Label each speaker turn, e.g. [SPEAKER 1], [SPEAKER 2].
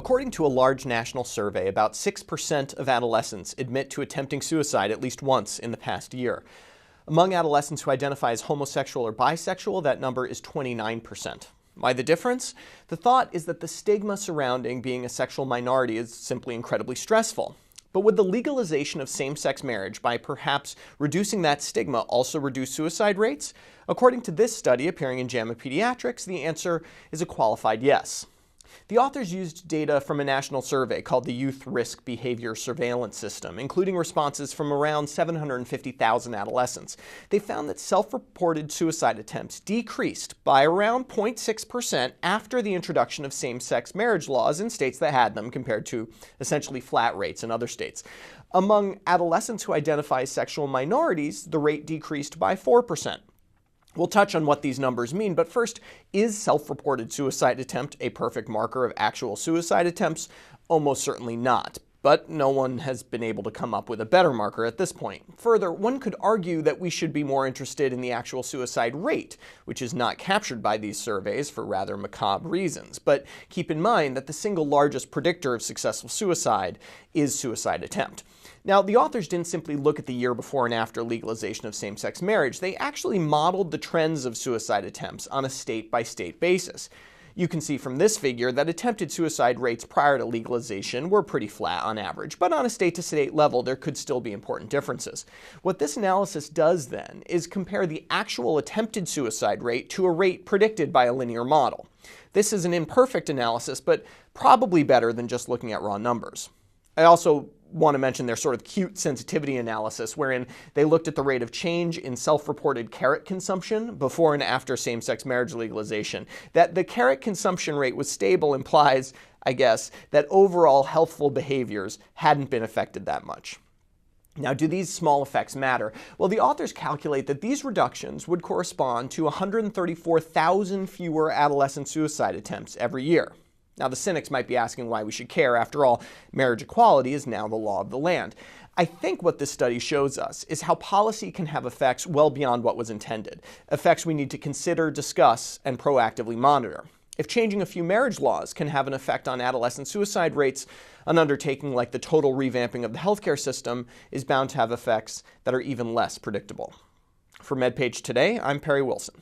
[SPEAKER 1] According to a large national survey, about 6% of adolescents admit to attempting suicide at least once in the past year. Among adolescents who identify as homosexual or bisexual, that number is 29%. Why the difference? The thought is that the stigma surrounding being a sexual minority is simply incredibly stressful. But would the legalization of same-sex marriage, by perhaps reducing that stigma, also reduce suicide rates? According to this study appearing in JAMA Pediatrics, the answer is a qualified yes. The authors used data from a national survey called the Youth Risk Behavior Surveillance System, including responses from around 750,000 adolescents. They found that self-reported suicide attempts decreased by around 0.6% after the introduction of same-sex marriage laws in states that had them, compared to essentially flat rates in other states. Among adolescents who identify as sexual minorities, the rate decreased by 4%. We'll touch on what these numbers mean, but first, is self-reported suicide attempt a perfect marker of actual suicide attempts? Almost certainly not, but no one has been able to come up with a better marker at this point. Further, one could argue that we should be more interested in the actual suicide rate, which is not captured by these surveys for rather macabre reasons. But keep in mind that the single largest predictor of successful suicide is suicide attempt. Now, the authors didn't simply look at the year before and after legalization of same-sex marriage. They actually modeled the trends of suicide attempts on a state-by-state basis. You can see from this figure that attempted suicide rates prior to legalization were pretty flat on average, but on a state-to-state level there could still be important differences. What this analysis does then is compare the actual attempted suicide rate to a rate predicted by a linear model. This is an imperfect analysis, but probably better than just looking at raw numbers. I also want to mention their sort of cute sensitivity analysis, wherein they looked at the rate of change in self-reported carrot consumption before and after same-sex marriage legalization. That the carrot consumption rate was stable implies, I guess, that overall healthful behaviors hadn't been affected that much. Now, do these small effects matter? Well, the authors calculate that these reductions would correspond to 134,000 fewer adolescent suicide attempts every year. Now, the cynics might be asking why we should care. After all, marriage equality is now the law of the land. I think what this study shows us is how policy can have effects well beyond what was intended, effects we need to consider, discuss, and proactively monitor. If changing a few marriage laws can have an effect on adolescent suicide rates, an undertaking like the total revamping of the healthcare system is bound to have effects that are even less predictable. For MedPage Today, I'm Perry Wilson.